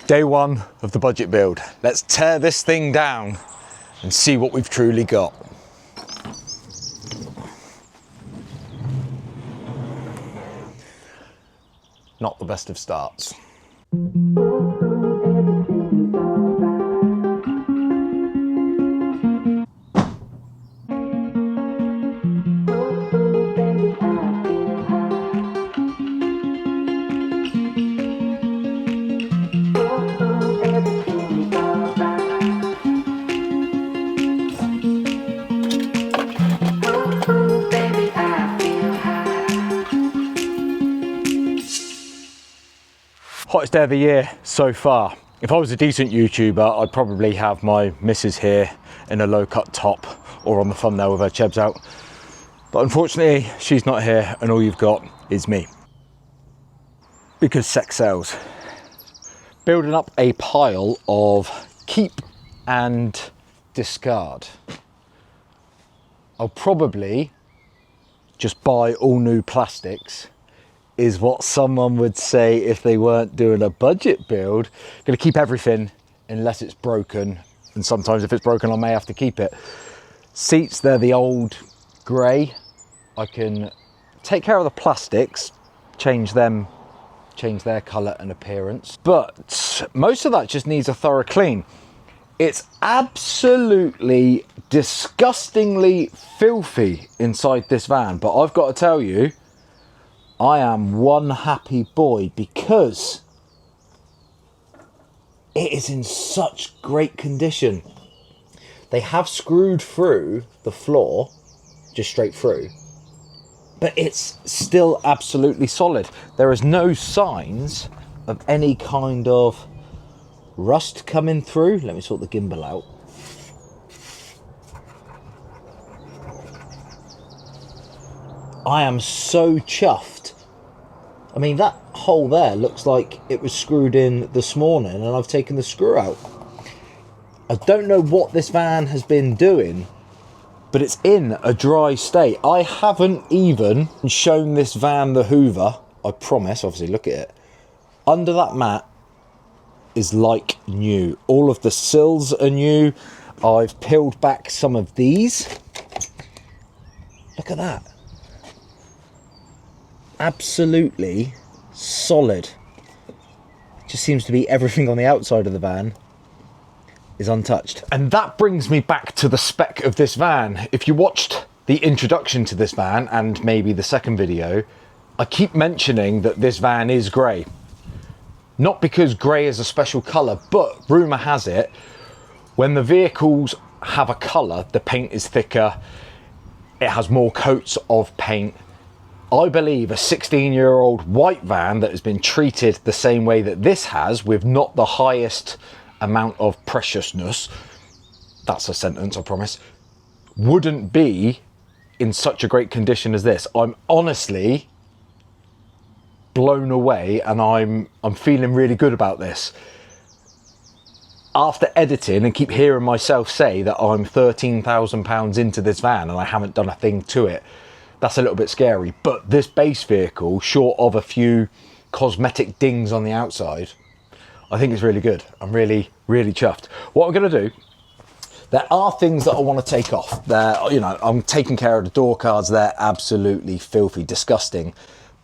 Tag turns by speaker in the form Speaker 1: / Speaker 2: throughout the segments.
Speaker 1: Day one of the budget build. Let's tear this thing down and see what we've truly got. Not the best of starts. Hottest day of the year so far. If I was a decent YouTuber, I'd probably have my missus here in a low cut top or on the thumbnail with her chebs out. But unfortunately, she's not here and all you've got is me. Because sex sells. Building up a pile of keep and discard. I'll probably just buy all new plastics, is what someone would say if they weren't doing a budget build. Gonna keep everything unless it's broken, and sometimes if it's broken I may have to keep it. Seats, they're the old grey. I can take care of the plastics, change their colour and appearance, but most of that just needs a thorough clean. It's absolutely disgustingly filthy inside this van, but I've got to tell you, I am one happy boy because it is in such great condition. They have screwed through the floor, just straight through, but it's still absolutely solid. There is no signs of any kind of rust coming through. Let me sort the gimbal out. I am so chuffed. I mean, that hole there looks like it was screwed in this morning and I've taken the screw out. I don't know what this van has been doing, but it's in a dry state. I haven't even shown this van the Hoover, I promise. Obviously, look at it. Under that mat is like new. All of the sills are new. I've peeled back some of these. Look at that. Absolutely solid. Just seems to be everything on the outside of the van is untouched. And that brings me back to the spec of this van. If you watched the introduction to this van and maybe the second video, I keep mentioning that this van is grey. Not because grey is a special colour, but rumour has it, when the vehicles have a colour, the paint is thicker, it has more coats of paint. I believe a 16-year-old white van that has been treated the same way that this has, with not the highest amount of preciousness, that's a sentence, I promise, wouldn't be in such a great condition as this. I'm honestly blown away and I'm feeling really good about this. After editing and keep hearing myself say that I'm £13,000 into this van and I haven't done a thing to it, that's a little bit scary. But this base vehicle, short of a few cosmetic dings on the outside, I think it's really good. I'm really, really chuffed. What I'm gonna do, there are things that I want to take off. I'm taking care of the door cards. They're absolutely filthy, disgusting.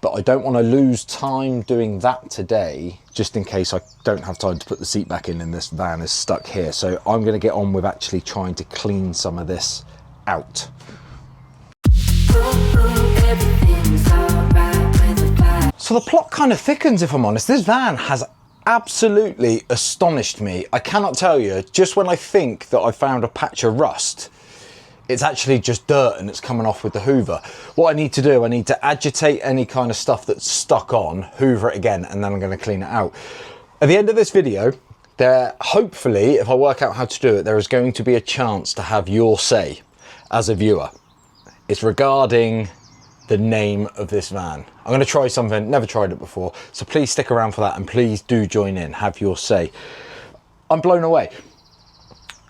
Speaker 1: But I don't want to lose time doing that today, just in case I don't have time to put the seat back in and this van is stuck here. So I'm going to get on with actually trying to clean some of this out. So the plot kind of thickens, if I'm honest. This van has absolutely astonished me. I cannot tell you, just when I think that I found a patch of rust, it's actually just dirt and it's coming off with the Hoover. What I need to do, I need to agitate any kind of stuff that's stuck on, Hoover it again, and then I'm going to clean it out. At the end of this video, hopefully, if I work out how to do it, there is going to be a chance to have your say as a viewer. It's regarding the name of this van. I'm going to try something, never tried it before, so please stick around for that and please do join in, have your say. I'm blown away.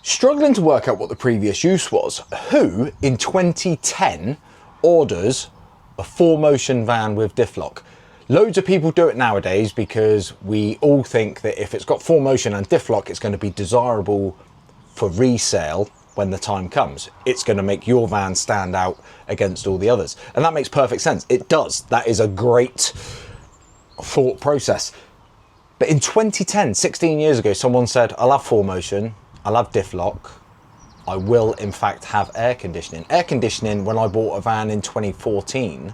Speaker 1: Struggling to work out what the previous use was. Who in 2010 orders a 4-motion van with diff lock? Loads of people do it nowadays because we all think that if it's got full motion and diff lock, it's going to be desirable for resale when the time comes. It's going to make your van stand out against all the others. And that makes perfect sense. It does. That is a great thought process. But in 2010, 16 years ago, someone said, I'll have full motion, I'll have diff lock, I will in fact have air conditioning. Air conditioning, when I bought a van in 2014,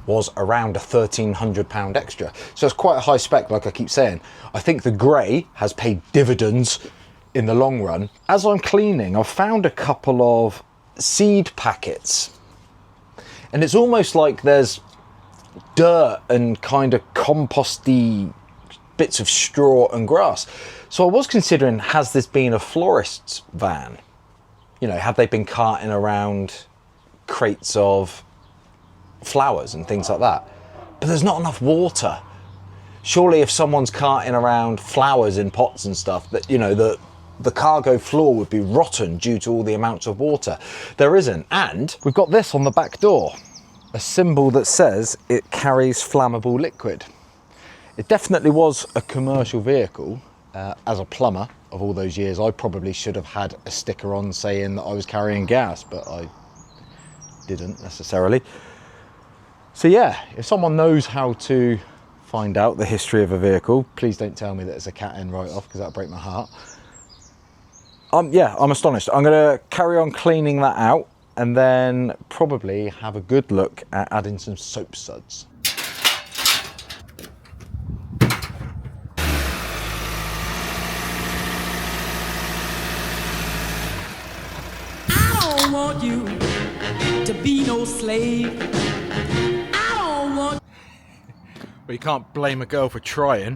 Speaker 1: was around £1,300 extra. So it's quite a high spec, like I keep saying. I think the grey has paid dividends in the long run. As I'm cleaning, I've found a couple of seed packets. And it's almost like there's dirt and kind of composty bits of straw and grass. So I was considering, has this been a florist's van? You know, have they been carting around crates of flowers and things like that? But there's not enough water. Surely if someone's carting around flowers in pots and stuff, that, you know, the cargo floor would be rotten due to all the amounts of water. There isn't. And we've got this on the back door, a symbol that says it carries flammable liquid. It definitely was a commercial vehicle. As a plumber of all those years, I probably should have had a sticker on saying that I was carrying gas, but I didn't necessarily. So yeah, if someone knows how to find out the history of a vehicle, please don't tell me that it's a cat in right off, because that'll break my heart. Yeah, I'm astonished. I'm going to carry on cleaning that out and then probably have a good look at adding some soap suds.
Speaker 2: I don't want you to be no slave. I don't want...
Speaker 1: But you can't blame a girl for trying.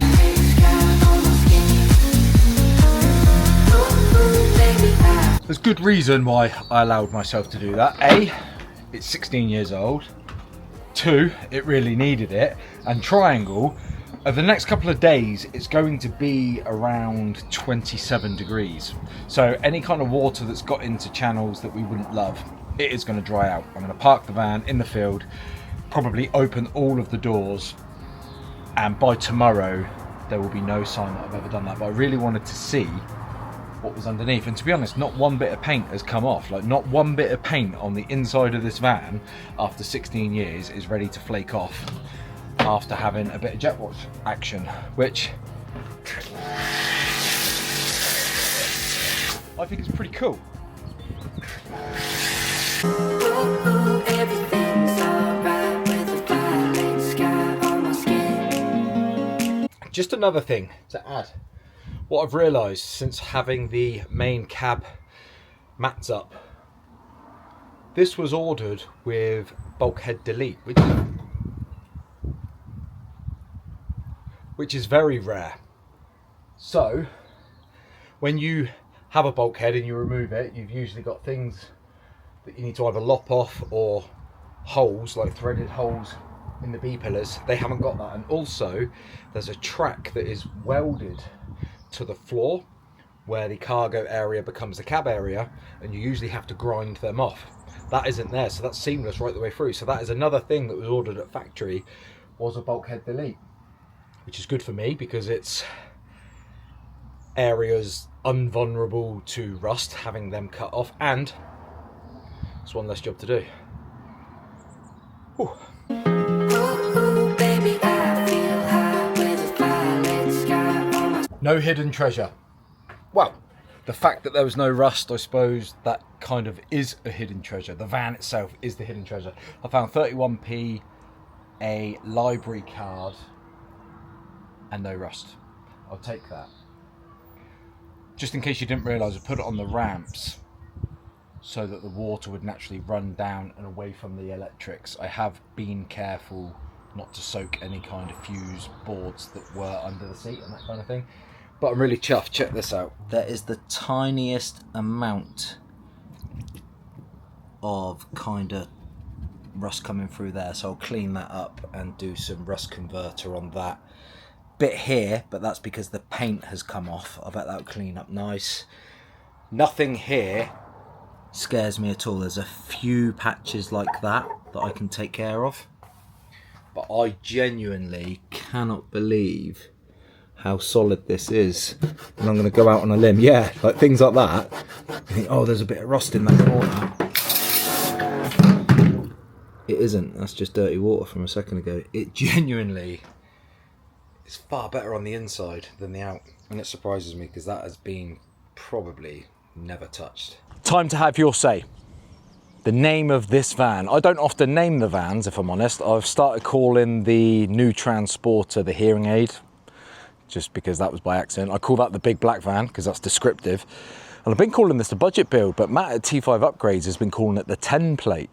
Speaker 1: There's good reason why I allowed myself to do that. A, it's 16 years old. 2, it really needed it. And triangle, over the next couple of days, it's going to be around 27 degrees. So any kind of water that's got into channels that we wouldn't love, it is going to dry out. I'm going to park the van in the field, probably open all of the doors, and by tomorrow, there will be no sign that I've ever done that. But I really wanted to see what was underneath, and to be honest, not one bit of paint has come off. Like, not one bit of paint on the inside of this van after 16 years is ready to flake off after having a bit of jet wash action, which I think is pretty cool. Just another thing to add. What I've realised since having the main cab mats up, this was ordered with bulkhead delete, which is very rare. So when you have a bulkhead and you remove it, you've usually got things that you need to either lop off or holes, like threaded holes in the B-pillars. They haven't got that. And also there's a track that is welded to the floor where the cargo area becomes the cab area, and you usually have to grind them off. That isn't there, so that's seamless right the way through. So that is another thing that was ordered at factory, was a bulkhead delete, which is good for me because it's areas unvulnerable to rust, having them cut off, and it's one less job to do. Whew. No hidden treasure. Well, the fact that there was no rust, I suppose that kind of is a hidden treasure. The van itself is the hidden treasure. I found 31p, a library card, and no rust. I'll take that. Just in case you didn't realise, I put it on the ramps so that the water would naturally run down and away from the electrics. I have been careful not to soak any kind of fuse boards that were under the seat and that kind of thing. But I'm really chuffed. Check this out. There is the tiniest amount of kind of rust coming through there, so I'll clean that up and do some rust converter on that bit here, but that's because the paint has come off. I bet that'll clean up nice. Nothing here scares me at all. There's a few patches like that I can take care of, but I genuinely cannot believe how solid this is. And I'm going to go out on a limb. Yeah, like things like that. You think, oh, there's a bit of rust in that corner. It isn't. That's just dirty water from a second ago. It genuinely is far better on the inside than the out. And it surprises me because that has been probably never touched. Time to have your say. The name of this van. I don't often name the vans, if I'm honest. I've started calling the new Transporter the hearing aid, just because that was by accident. I call that the big black van because that's descriptive. And I've been calling this the budget build, but Matt at T5 Upgrades has been calling it the 10 plate.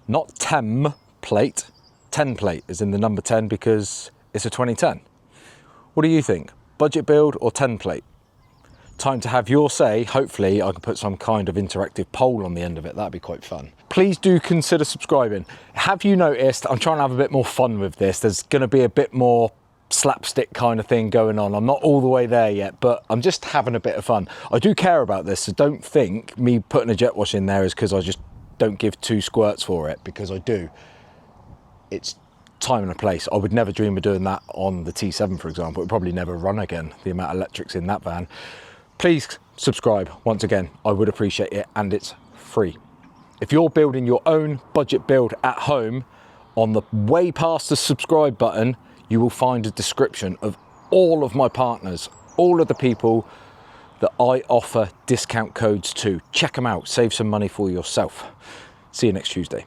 Speaker 1: Not TEM plate. 10 plate is in the number 10 because it's a 2010. What do you think? Budget build or 10 plate? Time to have your say. Hopefully I can put some kind of interactive poll on the end of it. That'd be quite fun. Please do consider subscribing. Have you noticed I'm trying to have a bit more fun with this? There's going to be a bit more slapstick kind of thing going on. I'm not all the way there yet, but I'm just having a bit of fun. I do care about this, so don't think me putting a jet wash in there is because I just don't give 2 squirts for it, because I do. It's time and a place. I would never dream of doing that on the T7, for example. It would probably never run again, the amount of electrics in that van. Please subscribe once again. I would appreciate it, and it's free. If you're building your own budget build at home, on the way past the subscribe button, you will find a description of all of my partners, all of the people that I offer discount codes to. Check them out, save some money for yourself. See you next Tuesday.